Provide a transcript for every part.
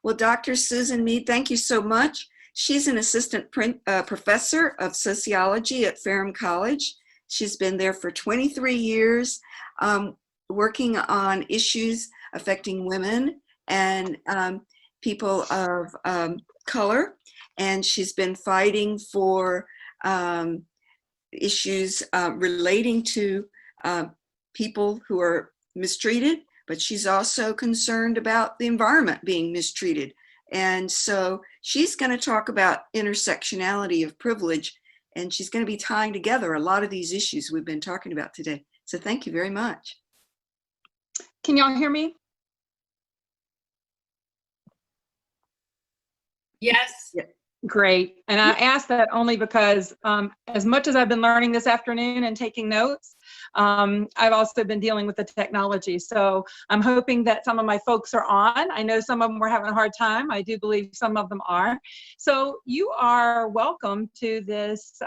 Well, Dr. Susan Mead, thank you so much. She's an assistant professor of sociology at Ferrum College. She's been there for 23 years, working on issues affecting women and people of color. And she's been fighting for issues relating to people who are mistreated, but she's also concerned about the environment being mistreated. And so she's going to talk about intersectionality of privilege, and she's going to be tying together a lot of these issues we've been talking about today. So thank you very much. Can y'all hear me? Yes. Yeah. Great. And I asked that only because as much as I've been learning this afternoon and taking notes, I've also been dealing with the technology. So I'm hoping that some of my folks are on. I know some of them were having a hard time. I do believe some of them are. So you are welcome to this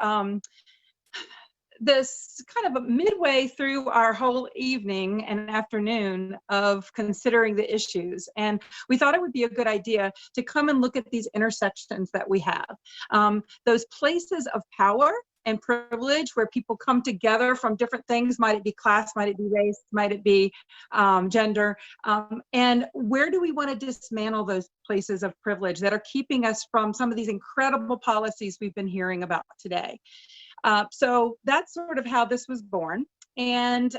this kind of a midway through our whole evening and afternoon of considering the issues. And we thought it would be a good idea to come and look at these intersections that we have. Those places of power and privilege where people come together from different things, might it be class, might it be race, might it be gender, and where do we want to dismantle those places of privilege that are keeping us from some of these incredible policies we've been hearing about today. So that's sort of how this was born. And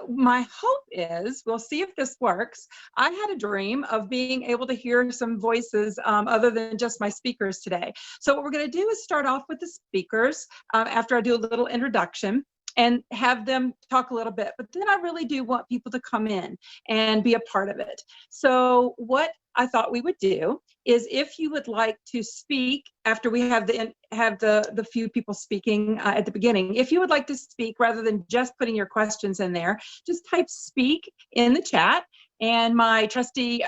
my hope is, we'll see if this works, I had a dream of being able to hear some voices other than just my speakers today. So what we're going to do is start off with the speakers after I do a little introduction and have them talk a little bit. But then I really do want people to come in and be a part of it. So what I thought we would do is, if you would like to speak after we have the few people speaking at the beginning, if you would like to speak rather than just putting your questions in there, just type speak in the chat, and my trusty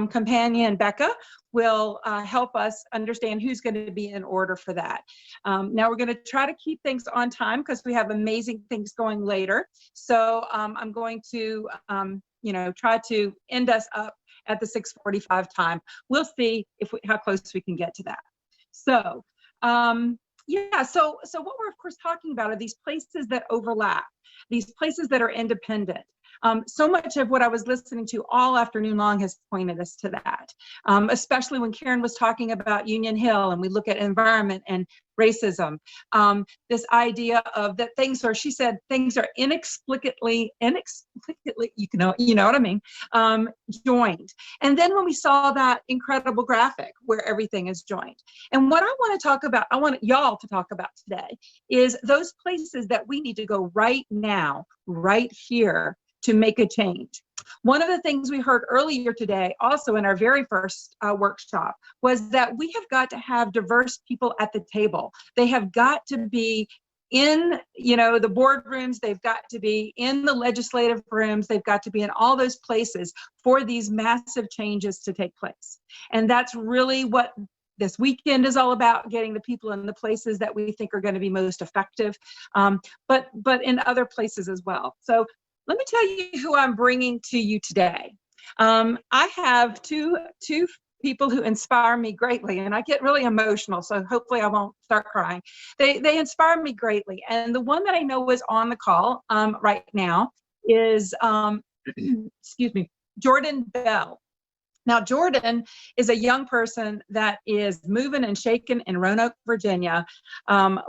companion Becca will help us understand who's going to be in order for that. Now we're going to try to keep things on time because we have amazing things going later. So I'm going to try to end us up at the 6:45 time. We'll see how close we can get to that. So yeah, so what we're of course talking about are these places that overlap, these places that are independent. So much of what I was listening to all afternoon long has pointed us to that, especially when Karen was talking about Union Hill and we look at environment and racism. This idea of that things are, she said, things are inexplicably, you know what I mean, joined. And then when we saw that incredible graphic where everything is joined. And what I want to talk about, I want y'all to talk about today, is those places that we need to go right now, right here, to make a change. One of the things we heard earlier today, also in our very first workshop, was that we have got to have diverse people at the table. They have got to be in, the boardrooms, they've got to be in the legislative rooms, they've got to be in all those places for these massive changes to take place. And that's really what this weekend is all about, getting the people in the places that we think are going to be most effective, but in other places as well. So let me tell you who I'm bringing to you today. I have two people who inspire me greatly, and I get really emotional, so hopefully I won't start crying. They inspire me greatly, and the one that I know is on the call right now is, excuse me, Jordan Bell. Now, Jordan is a young person that is moving and shaking in Roanoke, Virginia,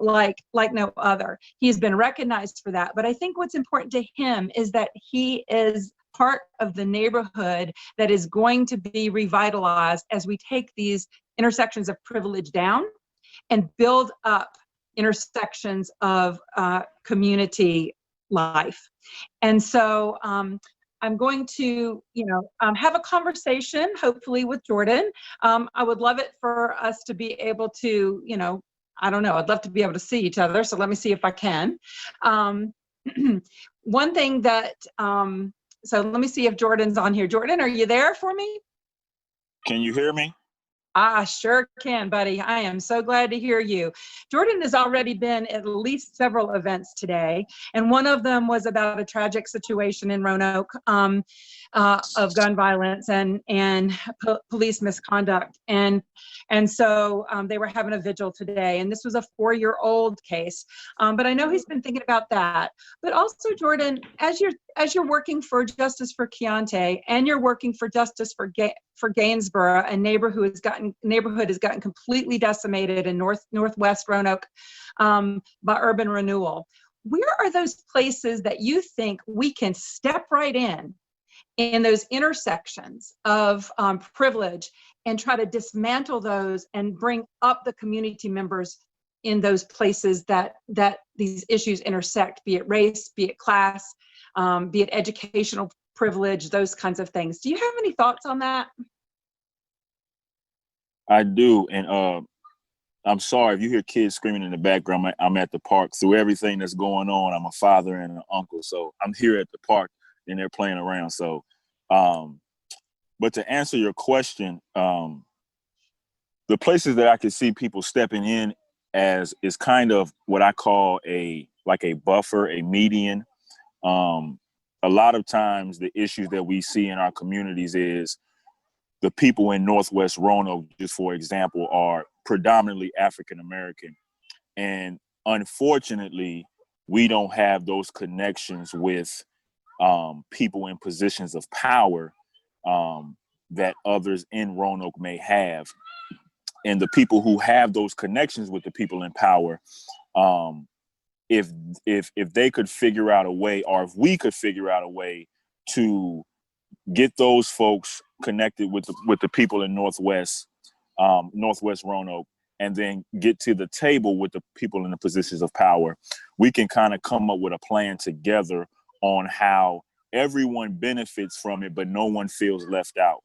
like no other. He's been recognized for that. But I think what's important to him is that he is part of the neighborhood that is going to be revitalized as we take these intersections of privilege down and build up intersections of community life. And so I'm going to, have a conversation, hopefully, with Jordan. I would love it for us to be able to, I don't know, I'd love to be able to see each other. So let me see if I can. One thing that, so let me see if Jordan's on here. Jordan, are you there for me? Can you hear me? I sure can, buddy. I am so glad to hear you. Jordan has already been at least several events today, and one of them was about a tragic situation in Roanoke of gun violence and police misconduct, and so they were having a vigil today, and this was a 4-year-old case. But I know he's been thinking about that. But also, Jordan, as you're working for Justice for Keontae and you're working for Justice for Gainsborough, a neighborhood has gotten completely decimated in northwest Roanoke by urban renewal. Where are those places that you think we can step right in those intersections of privilege and try to dismantle those and bring up the community members in those places that these issues intersect, be it race, be it class, be it educational privilege, those kinds of things? Do you have any thoughts on that? I do, and I'm sorry if you hear kids screaming in the background. I'm at the park. Through everything that's going on, I'm a father and an uncle, so I'm here at the park and they're playing around. So, but to answer your question, the places that I could see people stepping in as is kind of what I call a buffer, a median. A lot of times the issues that we see in our communities is the people in Northwest Roanoke, just for example, are predominantly African American. And unfortunately, we don't have those connections with people in positions of power that others in Roanoke may have. And the people who have those connections with the people in power, if they could figure out a way, or if we could figure out a way to get those folks connected with the people in Northwest Roanoke, and then get to the table with the people in the positions of power, we can kind of come up with a plan together on how everyone benefits from it, but no one feels left out.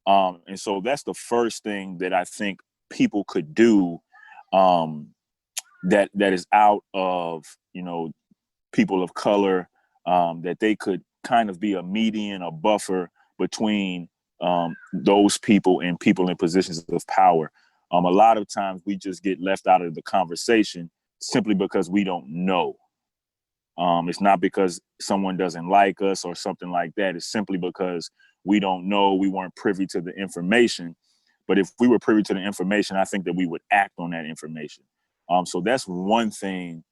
And so that's the first thing that I think people could do, that is out of, people of color, that they could kind of be a median, a buffer between those people and people in positions of power. A lot of times we just get left out of the conversation simply because we don't know. It's not because someone doesn't like us or something like that. It's simply because we don't know, we weren't privy to the information. But if we were privy to the information, I think that we would act on that information. So that's one thing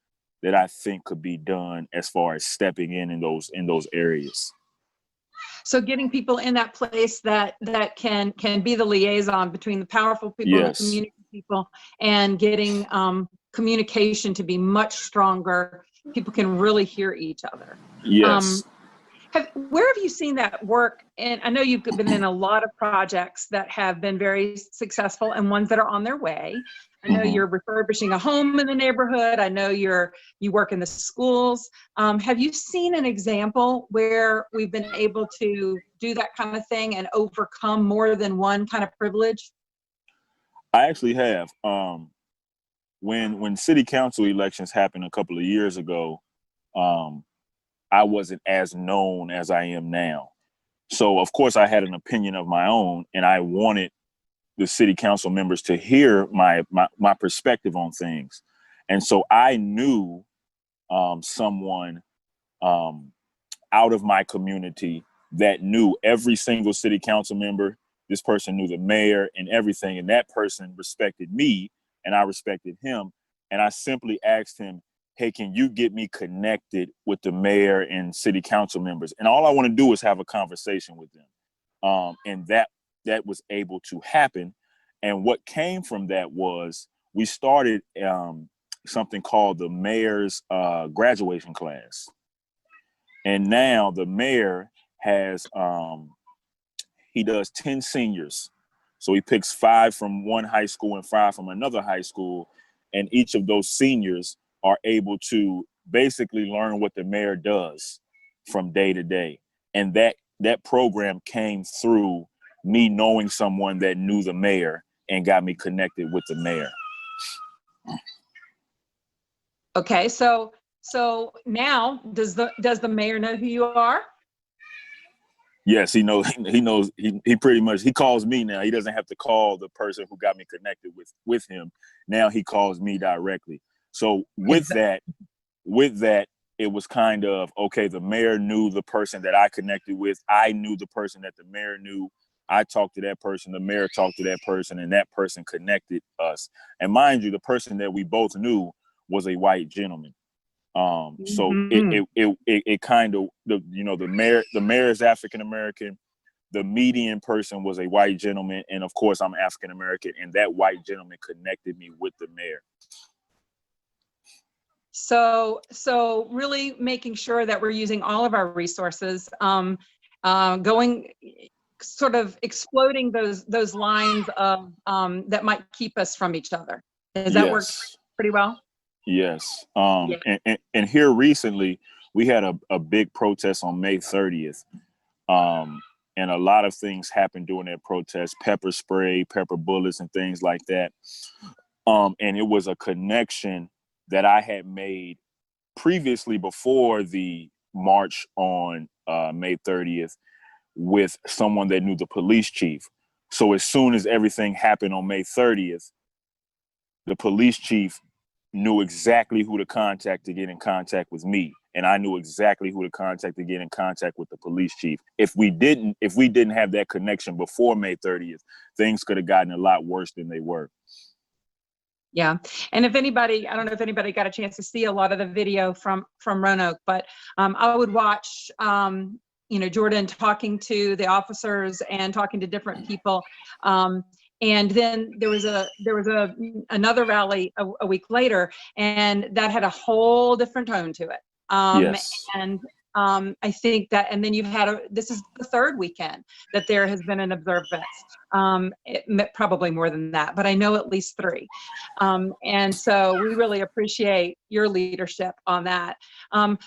that I think could be done as far as stepping in those areas. So getting people in that place that can be the liaison between the powerful people and the community people, and getting communication to be much stronger. People can really hear each other. Yes. Where have you seen that work? And I know you've been in a lot of projects that have been very successful and ones that are on their way. I know you're refurbishing a home in the neighborhood. I know you work in the schools. Have you seen an example where we've been able to do that kind of thing and overcome more than one kind of privilege? I actually have. When city council elections happened a couple of years ago, I wasn't as known as I am now. So of course I had an opinion of my own, and I wanted the city council members to hear my perspective on things. And so I knew someone out of my community that knew every single city council member. This person knew the mayor and everything, and that person respected me and I respected him. And I simply asked him, hey, can you get me connected with the mayor and city council members? And all I want to do is have a conversation with them. And that was able to happen. And what came from that was we started something called the mayor's graduation class. And now the mayor has, he does 10 seniors. So he picks 5 from one high school and 5 from another high school. And each of those seniors are able to basically learn what the mayor does from day to day. And that program came through me knowing someone that knew the mayor and got me connected with the mayor. Okay, so now does the mayor know who you are? Yes, he knows. He knows. He pretty much he calls me now. He doesn't have to call the person who got me connected with him. Now he calls me directly. So with that, it was kind of okay. The mayor knew the person that I connected with. I knew the person that the mayor knew. I talked to that person. The mayor talked to that person, and that person connected us. And mind you, the person that we both knew was a white gentleman. So it kind of the mayor is African American. The median person was a white gentleman, and of course I'm African American, and that white gentleman connected me with the mayor. So really making sure that we're using all of our resources, going sort of exploding those lines of that might keep us from each other. Does that work pretty well? Yes. Yeah. And here recently, we had a big protest on May 30th. And a lot of things happened during that protest, pepper spray, pepper bullets, and things like that. And it was a connection that I had made previously before the march on May 30th with someone that knew the police chief. So as soon as everything happened on May 30th, the police chief knew exactly who to contact to get in contact with me, and I knew exactly who to contact to get in contact with the police chief. If we didn't have that connection before May 30th, things could have gotten a lot worse than they were. Yeah, and if anybody, I don't know if anybody got a chance to see a lot of the video from Roanoke, but I would watch Jordan talking to the officers and talking to different people. And then there was another rally a week later, and that had a whole different tone to it. Yes. And I think that, and then you've had this is the third weekend that there has been an observance. Probably more than that, but I know at least 3. And so we really appreciate your leadership on that.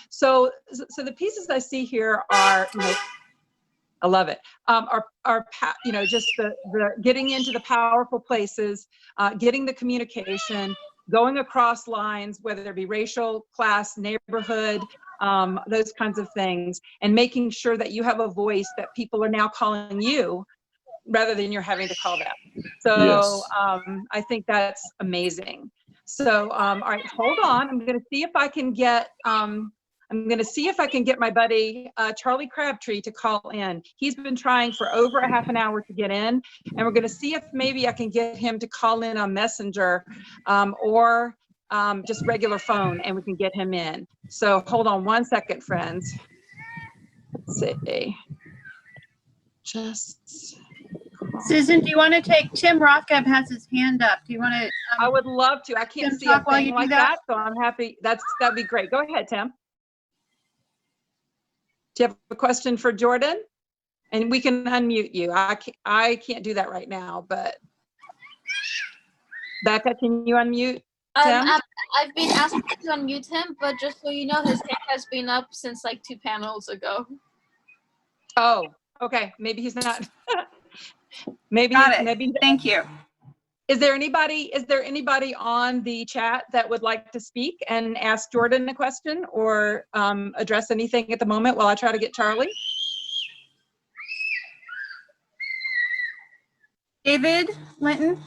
So the pieces I see here are, I love it. Just the getting into the powerful places, getting the communication, going across lines, whether it be racial, class, neighborhood, those kinds of things, and making sure that you have a voice that people are now calling you rather than you're having to call them. So I think that's amazing. So all right, hold on. I'm going to see if I can get my buddy Charlie Crabtree to call in. He's been trying for over a half an hour to get in, and we're going to see if maybe I can get him to call in on Messenger or just regular phone, and we can get him in. So hold on one second, friends. Let's see. Susan, do you want to take Tim Rockeb has his hand up? Do you want to? I would love to. I can't Tim, see a talk while thing you do like that? that, so I'm happy. That'd be great. Go ahead, Tim. Do you have a question for Jordan? And we can unmute you. I can't do that right now, but Becca, can you unmute Tim? I've been asking to unmute him, but just so you know, his hand has been up since like 2 panels ago. Oh, okay. Maybe he's not. Maybe. Thank you. Is there anybody on the chat that would like to speak and ask Jordan a question or address anything at the moment while I try to get Charlie? David Linton?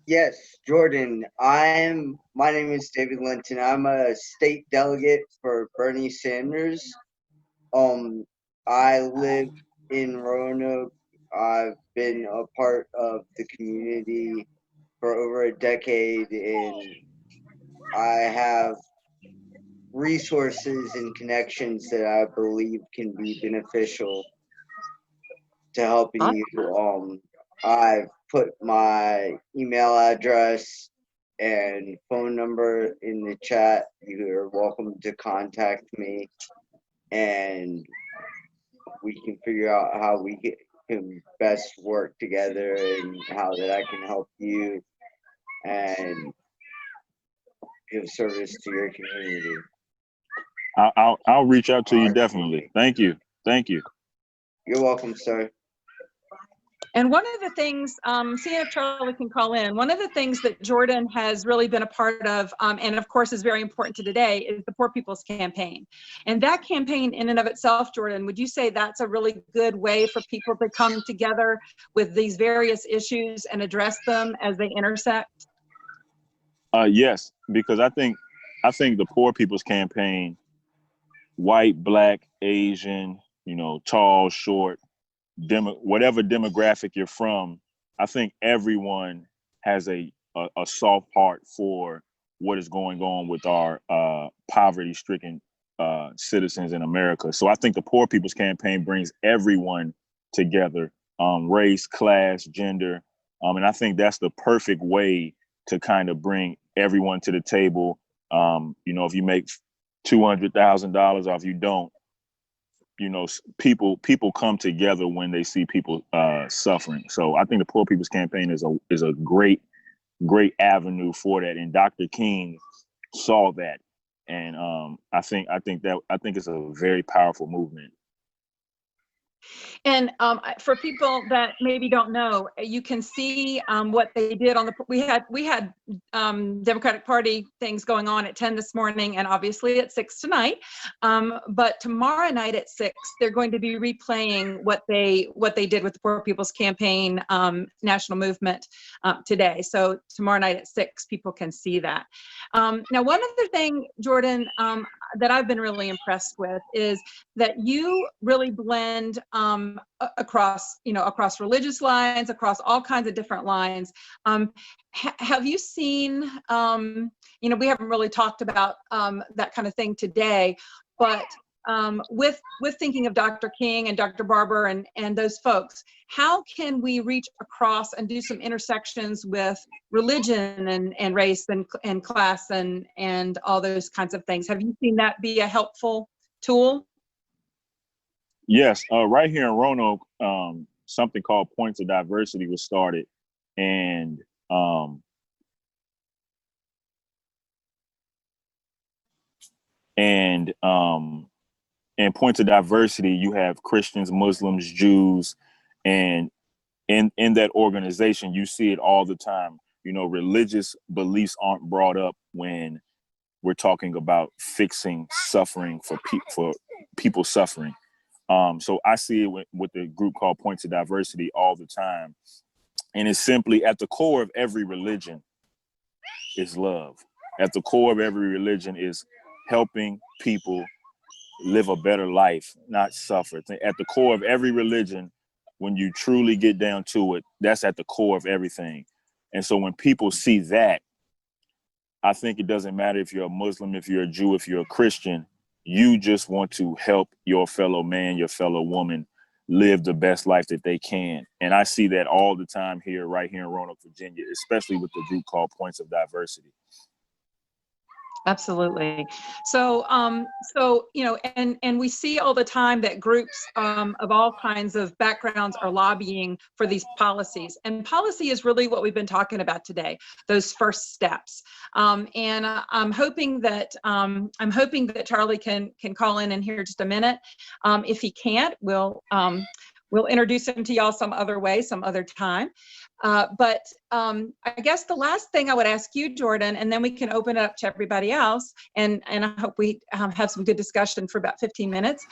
Yes, Jordan. My name is David Linton. I'm a state delegate for Bernie Sanders. I live in Roanoke. I've been a part of the community for over a decade, and I have resources and connections that I believe can be beneficial to helping you. I've put my email address and phone number in the chat. You are welcome to contact me, and we can figure out how we can best work together and how that I can help you and give service to your community. I'll reach out to you definitely. Thank you. You're welcome, sir. And one of the things, seeing if Charlie can call in, one of the things that Jordan has really been a part of, and of course is very important to today, is the Poor People's Campaign. And that campaign in and of itself, Jordan, would you say that's a really good way for people to come together with these various issues and address them as they intersect? Yes, because I think the Poor People's Campaign, white, black, Asian, tall, short, whatever demographic you're from, I think everyone has a soft heart for what is going on with our poverty-stricken citizens in America. So I think the Poor People's Campaign brings everyone together, race, class, gender, and I think that's the perfect way to kind of bring everyone to the table. If you make $200,000 or if you don't, people come together when they see people suffering. So I think the Poor People's Campaign is a great avenue for that. And Dr. King saw that, and I think it's a very powerful movement. And for people that maybe don't know, you can see what they did on the. We had Democratic Party things going on at 10 this morning, and obviously at 6 tonight. But tomorrow night at 6, they're going to be replaying what they did with the Poor People's Campaign national movement today. So tomorrow night at 6, people can see that. Now, one other thing, Jordan, that I've been really impressed with is that you really blend across religious lines, across all kinds of different lines. Have you seen, we haven't really talked about that kind of thing today, but with thinking of Dr. King and Dr. Barber and those folks, how can we reach across and do some intersections with religion and race and class and all those kinds of things? Have you seen that be a helpful tool? Yes, right here in Roanoke, something called Points of Diversity was started, and in Points of Diversity, you have Christians, Muslims, Jews, and in that organization, you see it all the time. Religious beliefs aren't brought up when we're talking about fixing suffering for people suffering. So I see it with the group called Points of Diversity all the time. And it's simply at the core of every religion is love. At the core of every religion is helping people live a better life, not suffer. At the core of every religion, when you truly get down to it, that's at the core of everything. And so when people see that, I think it doesn't matter if you're a Muslim, if you're a Jew, if you're a Christian, you just want to help your fellow man, your fellow woman live the best life that they can. And I see that all the time right here in Roanoke, Virginia, especially with the group called Points of Diversity. Absolutely. So, and we see all the time that groups of all kinds of backgrounds are lobbying for these policies. And policy is really what we've been talking about today, those first steps. And I'm hoping that Charlie can call in here just a minute. If he can't, we'll introduce him to y'all some other way, some other time. But I guess the last thing I would ask you, Jordan, and then we can open it up to everybody else, and I hope we have some good discussion for about 15 minutes,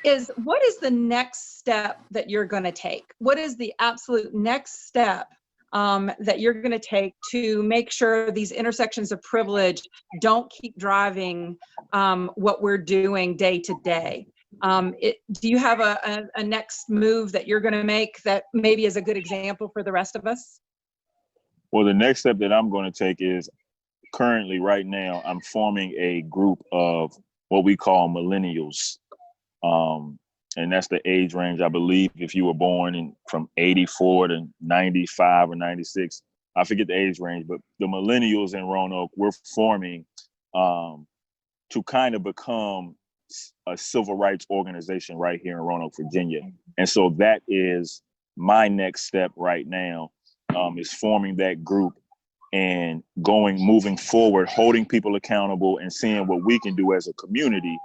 is what is the next step that you're going to take? What is the absolute next step that you're going to take to make sure these intersections of privilege don't keep driving what we're doing day to day? Do you have a next move that you're going to make that maybe is a good example for the rest of us? Well, the next step that I'm going to take is currently right now, I'm forming a group of what we call millennials. And that's the age range, I believe, if you were born from 84 to 95 or 96, I forget the age range, but the millennials in Roanoke, we're forming to kind of become a civil rights organization right here in Roanoke, Virginia. And so that is my next step right now, is forming that group and moving forward, holding people accountable and seeing what we can do as a community,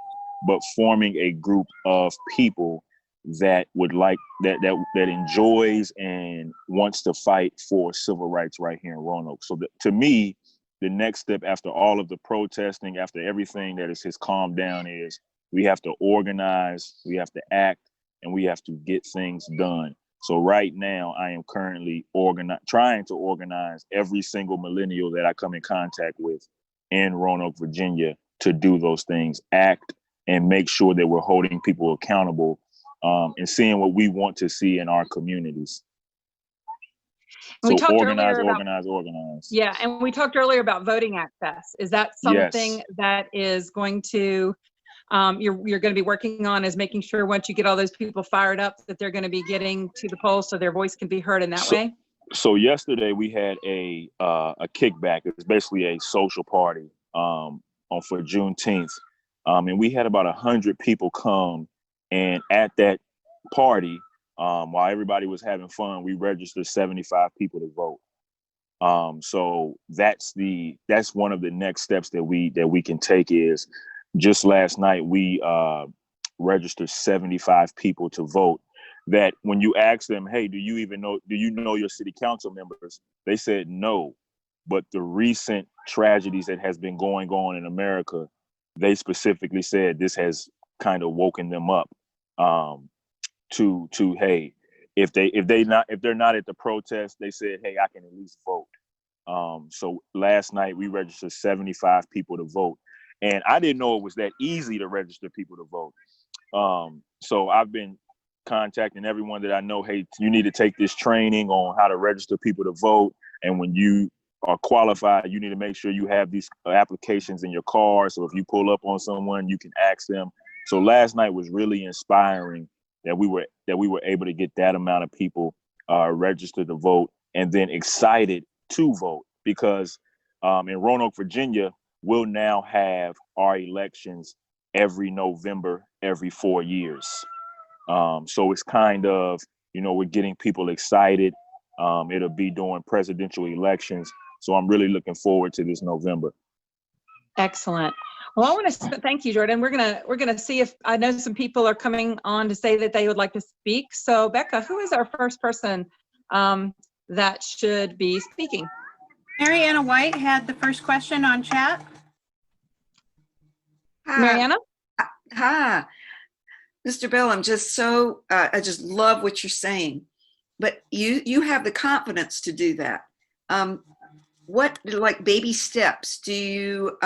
but forming a group of people that would that enjoys and wants to fight for civil rights right here in Roanoke. So to me, the next step after all of the protesting, after everything that has calmed down, is we have to organize, we have to act, and we have to get things done. So right now, I am currently trying to organize every single millennial that I come in contact with in Roanoke, Virginia, to do those things, act, and make sure that we're holding people accountable, and seeing what we want to see in our communities. We So talked organize, earlier about, organize. yeah, and we talked earlier about voting access. Is that something Yes. that is going to, you're going to be working on, is making sure once you get all those people fired up that they're going to be getting to the polls so their voice can be heard in that way? So yesterday we had a kickback. It was basically a social party for Juneteenth, and we had about 100 people come. And at that party, while everybody was having fun, we registered 75 people to vote. So that's one of the next steps that we can take. Is just last night we registered 75 people to vote. That when you ask them, hey, do you know your city council members? They said no. But the recent tragedies that has been going on in America, they specifically said this has kind of woken them up, to hey, if they're not at the protest, they said, hey, I can at least vote. So last night we registered 75 people to vote, and I didn't know it was that easy to register people to vote. So I've been contacting everyone that I know. Hey, you need to take this training on how to register people to vote. And when you are qualified, you need to make sure you have these applications in your car. So if you pull up on someone, you can ask them. So last night was really inspiring that we were able to get that amount of people registered to vote, and then excited to vote, because in Roanoke, Virginia, we'll now have our elections every November, every 4 years. So it's kind of, we're getting people excited. It'll be during presidential elections. So I'm really looking forward to this November. Excellent. Well, I want to thank you, Jordan. We're gonna see if, I know some people are coming on to say that they would like to speak. So Becca, who is our first person that should be speaking? Mariana White had the first question on chat. Mariana? Hi, Mr. Bell. I'm just so, I just love what you're saying, but you have the confidence to do that. What, like, baby steps do you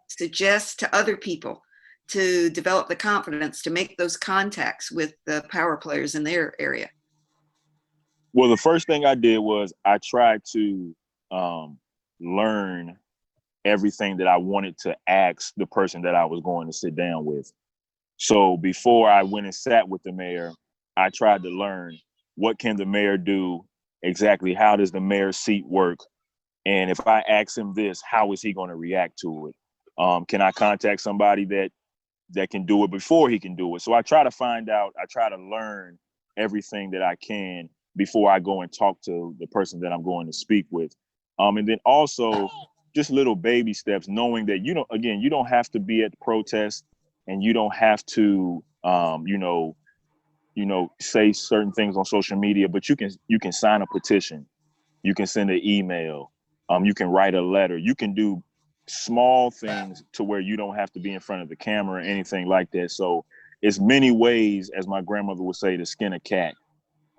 suggest to other people to develop the confidence to make those contacts with the power players in their area? Well, the first thing I did was I tried to learn everything that I wanted to ask the person that I was going to sit down with. So before I went and sat with the mayor, I tried to learn, what can the mayor do exactly? How does the mayor's seat work? And if I ask him this, how is he going to react to it? Can I contact somebody that can do it before he can do it? So I try to learn everything that I can before I go and talk to the person that I'm going to speak with. And then also just little baby steps, knowing that, you don't have to be at the protest, and you don't have to, say certain things on social media, but you can sign a petition. You can send an email. You can write a letter. You can do small things to where you don't have to be in front of the camera or anything like that. So it's many ways, as my grandmother would say, to skin a cat.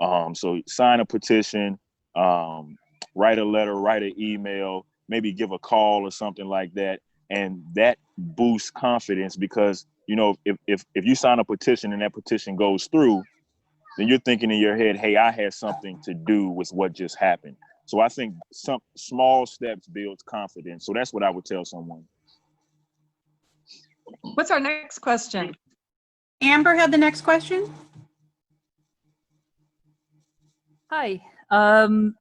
So sign a petition, write a letter, write an email, maybe give a call or something like that. And that boosts confidence, because, if you sign a petition and that petition goes through, then you're thinking in your head, hey, I had something to do with what just happened. So I think some small steps builds confidence. So that's what I would tell someone. What's our next question? Amber had the next question. Hi, I'm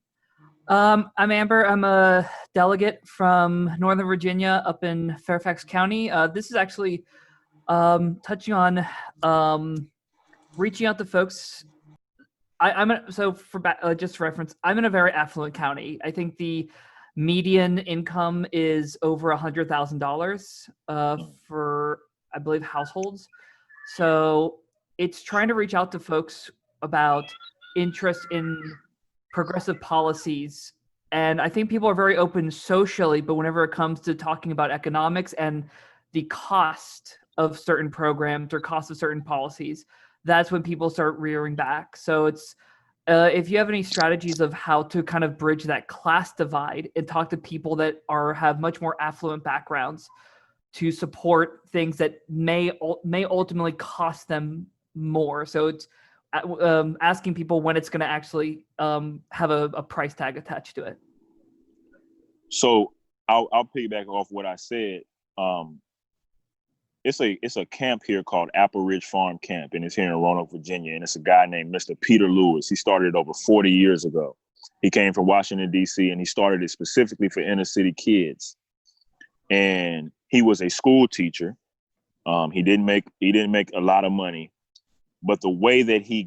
Amber. I'm a delegate from Northern Virginia up in Fairfax County. This is actually touching on reaching out to folks. Just for reference, I'm in a very affluent county. I think the median income is over $100,000 for, I believe, households. So it's trying to reach out to folks about interest in progressive policies. And I think people are very open socially, but whenever it comes to talking about economics and the cost of certain programs or cost of certain policies, that's when people start rearing back. So it's, if you have any strategies of how to kind of bridge that class divide and talk to people that have much more affluent backgrounds to support things that may ultimately cost them more. So it's asking people when it's going to actually have a price tag attached to it. So I'll piggyback off what I said. It's a camp here called Apple Ridge Farm Camp, and it's here in Roanoke, Virginia. And it's a guy named Mr. Peter Lewis. He started it over 40 years ago. He came from Washington, D.C., and he started it specifically for inner city kids. And he was a school teacher. He didn't make a lot of money, but the way that he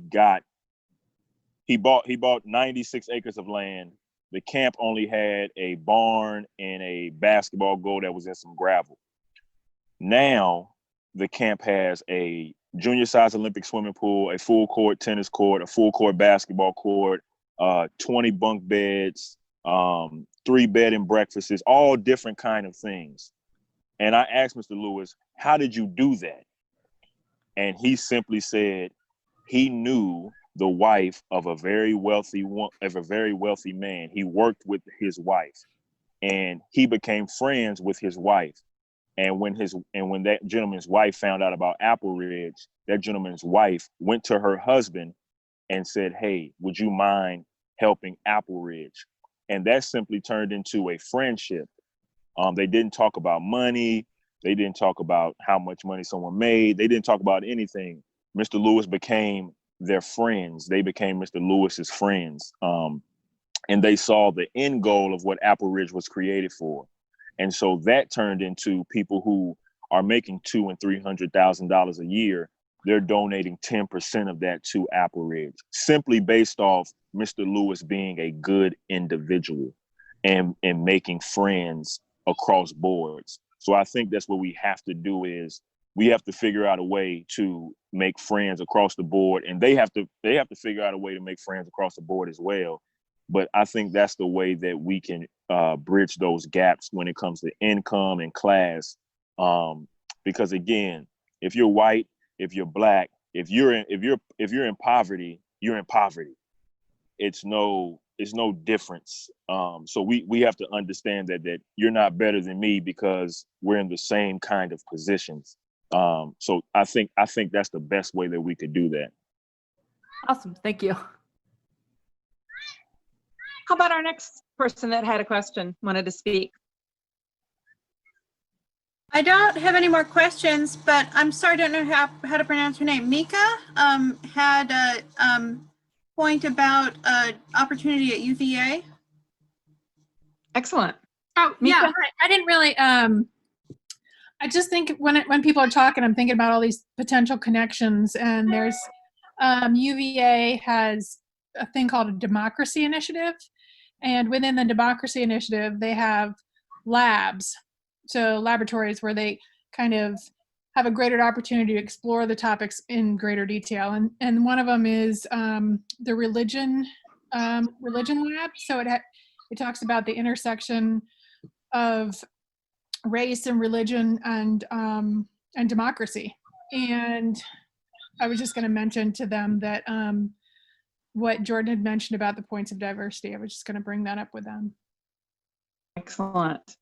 bought 96 acres of land. The camp only had a barn and a basketball goal that was in some gravel. Now the camp has a junior size Olympic swimming pool, a full court tennis court, a full court basketball court, 20 bunk beds, 3 bed and breakfasts, all different kind of things. And I asked Mr. Lewis, how did you do that? And he simply said he knew the wife of a very wealthy man. He worked with his wife, and he became friends with his wife. And when that gentleman's wife found out about Apple Ridge, that gentleman's wife went to her husband and said, "Hey, would you mind helping Apple Ridge?" And that simply turned into a friendship. They didn't talk about money. They didn't talk about how much money someone made. They didn't talk about anything. Mr. Lewis became their friends. They became Mr. Lewis's friends. And they saw the end goal of what Apple Ridge was created for. And so that turned into people who are making $200,000 and $300,000 a year. They're donating 10% of that to Apple Ridge, simply based off Mr. Lewis being a good individual and making friends across boards. So I think that's what we have to do is we have to figure out a way to make friends across the board, and they have to figure out a way to make friends across the board as well. But I think that's the way that we can bridge those gaps when it comes to income and class. Because again, if you're white, if you're black, if you're in poverty, you're in poverty. It's no difference. So we have to understand that you're not better than me because we're in the same kind of positions. So I think that's the best way that we could do that. Awesome. Thank you. How about our next person that had a question, wanted to speak? I don't have any more questions, but I'm sorry, I don't know how to pronounce her name. Mika had a point about opportunity at UVA. Excellent. Oh, Mika? yeah. I didn't really. I just think when people are talking, I'm thinking about all these potential connections, and there's UVA has a thing called a democracy initiative, and within the democracy initiative, they have labs, so laboratories where they kind of have a greater opportunity to explore the topics in greater detail, and one of them is the religion lab. So it talks about the intersection of race and religion and democracy. And I was just going to mention to them that what Jordan had mentioned about the points of diversity, I was just going to bring that up with them. Excellent.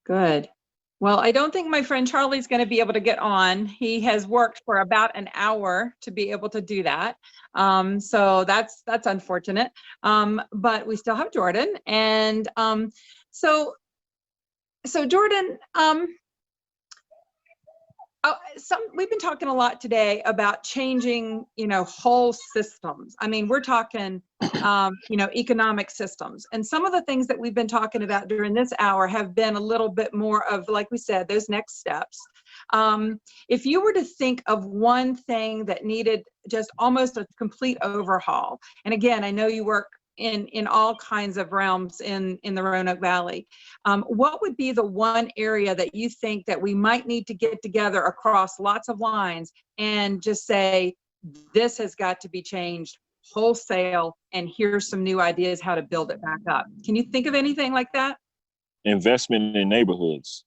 Good. Well, I don't think my friend Charlie's going to be able to get on. He has worked for about an hour to be able to do that. So that's unfortunate. But we still have Jordan. And so Jordan, we've been talking a lot today about changing, whole systems. I mean, we're talking, economic systems. And some of the things that we've been talking about during this hour have been a little bit more of, like we said, those next steps. If you were to think of one thing that needed just almost a complete overhaul, and again, I know you work in all kinds of realms in the Roanoke Valley. What would be the one area that you think that we might need to get together across lots of lines and just say, this has got to be changed wholesale, and here's some new ideas how to build it back up? Can you think of anything like that? Investment in neighborhoods.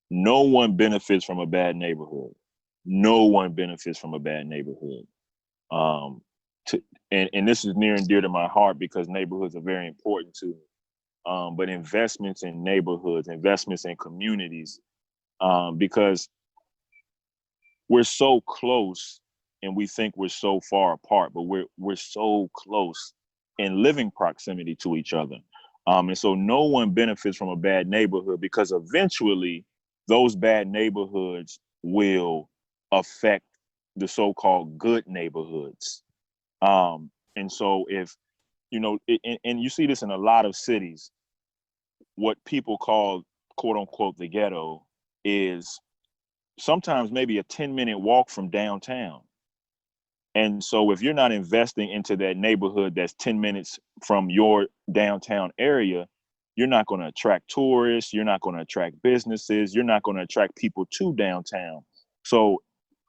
No one benefits from a bad neighborhood. No one benefits from a bad neighborhood. And this is near and dear to my heart because neighborhoods are very important to me. But investments in neighborhoods, investments in communities, because we're so close and we think we're so far apart, but we're so close in living proximity to each other. And so no one benefits from a bad neighborhood because eventually those bad neighborhoods will affect the so-called good neighborhoods. And so if, you know, and you see this in a lot of cities, what people call, quote unquote, the ghetto is sometimes maybe a 10-minute walk from downtown. And so if you're not investing into that neighborhood that's 10 minutes from your downtown area, you're not going to attract tourists, you're not going to attract businesses, you're not going to attract people to downtown. So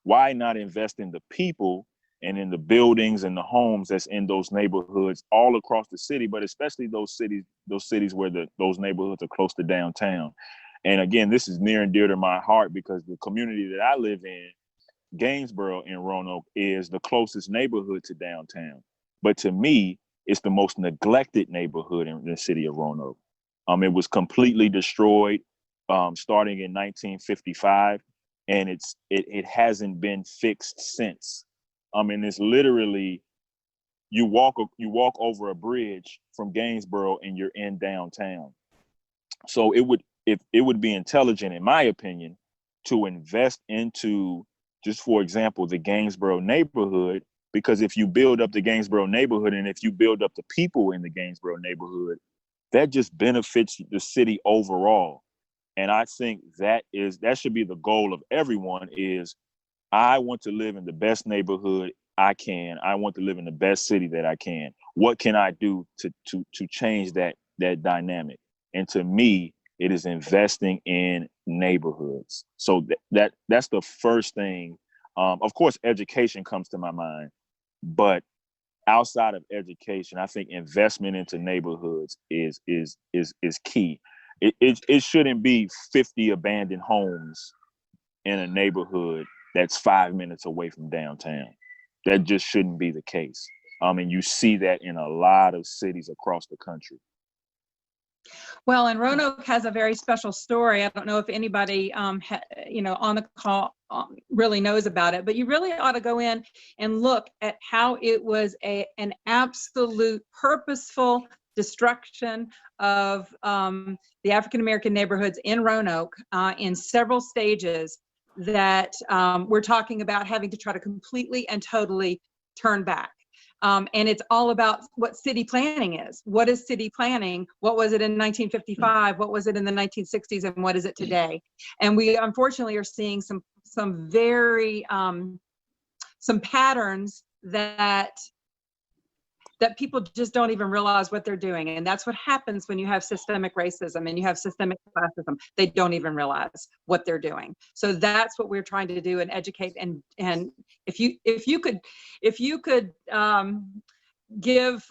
why not invest in the people and in the buildings and the homes that's in those neighborhoods all across the city, but especially those cities where those neighborhoods are close to downtown. And again, this is near and dear to my heart because the community that I live in, Gainesboro in Roanoke, is the closest neighborhood to downtown. But to me, it's the most neglected neighborhood in the city of Roanoke. It was completely destroyed starting in 1955, and it hasn't been fixed since. And it's literally you walk over a bridge from Gainesboro and you're in downtown. So it would be intelligent, in my opinion, to invest into, just for example, the Gainesboro neighborhood, because if you build up the Gainesboro neighborhood and if you build up the people in the Gainesboro neighborhood, that just benefits the city overall. And I think that should be the goal of everyone is, I want to live in the best neighborhood I can. I want to live in the best city that I can. What can I do to change that dynamic? And to me, it is investing in neighborhoods. So that's the first thing. Of course, education comes to my mind, but outside of education, I think investment into neighborhoods is key. It shouldn't be 50 abandoned homes in a neighborhood that's 5 minutes away from downtown. That just shouldn't be the case. And you see that in a lot of cities across the country. Well, and Roanoke has a very special story. I don't know if anybody, on the call really knows about it, but you really ought to go in and look at how it was an absolute purposeful destruction of the African-American neighborhoods in Roanoke in several stages that we're talking about having to try to completely and totally turn back. And it's all about what city planning is. What is city planning? What was it in 1955? What was it in the 1960s? And what is it today? And we unfortunately are seeing some very some patterns that people just don't even realize what they're doing. And that's what happens when you have systemic racism and you have systemic classism. They don't even realize what they're doing. So that's what we're trying to do and educate. And if you could give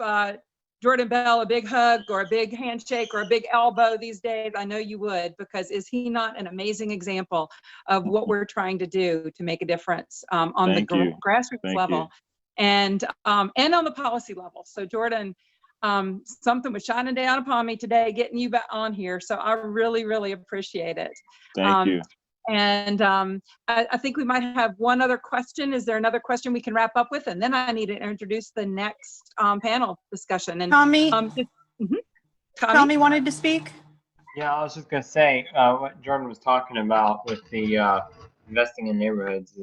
Jordan Bell a big hug or a big handshake or a big elbow these days, I know you would, because is he not an amazing example of what we're trying to do to make a difference on the grassroots level? And on the policy level. So Jordan, something was shining down upon me today, getting you back on here. So I really, really appreciate it. Thank you. And I think we might have one other question. Is there another question we can wrap up with? And then I need to introduce the next panel discussion. And Tommy, Tommy wanted to speak. Yeah, I was just gonna say what Jordan was talking about with the investing in neighborhoods.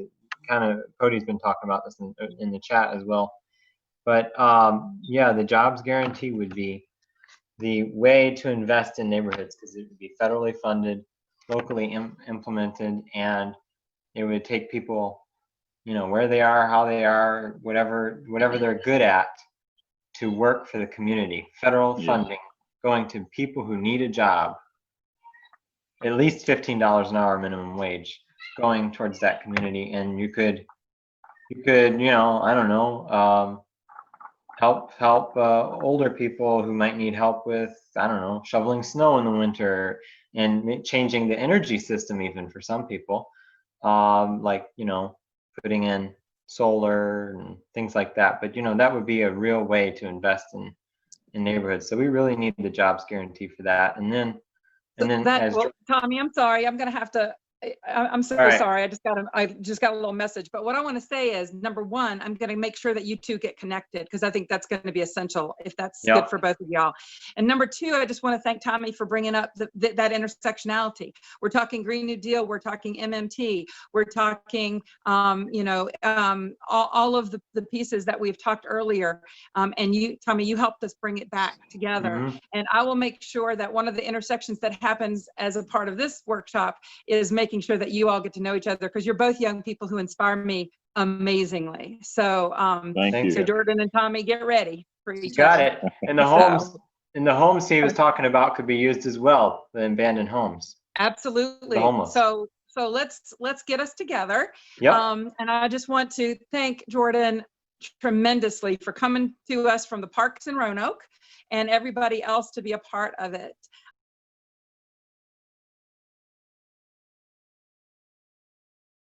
Kind of Cody's been talking about this in the chat as well. But yeah, the jobs guarantee would be the way to invest in neighborhoods because it would be federally funded, locally implemented, and it would take people, where they are, how they are, whatever they're good at, to work for the community, federal Yeah. funding going to people who need a job, at least $15 an hour minimum wage going towards that community. And you could, you know, I don't know, help older people who might need help with, I don't know, shoveling snow in the winter and changing the energy system even for some people, like, you know, putting in solar and things like that. But, you know, that would be a real way to invest in neighborhoods. So we really need the jobs guarantee for that. And then as Well, Tommy, I'm sorry. I'm going to have to, I'm so All right. sorry. I just got a little message. But what I want to say is, number one, I'm going to make sure that you two get connected, because I think that's going to be essential if that's Yep. good for both of y'all. And number two, I just want to thank Tommy for bringing up that intersectionality. We're talking Green New Deal. We're talking MMT. We're talking, you know, all of the pieces that we've talked earlier. And you, Tommy, you helped us bring it back together. Mhm. And I will make sure that one of the intersections that happens as a part of this workshop is making sure that you all get to know each other, because you're both young people who inspire me amazingly. So, Thank Thank you. so Jordan and Tommy, get ready for You each got other. it. And the homes he was talking about could be used as well, the abandoned homes. Absolutely. The homeless. So let's get us together. Yep. And I just want to thank Jordan tremendously for coming to us from the parks in Roanoke, and everybody else to be a part of it.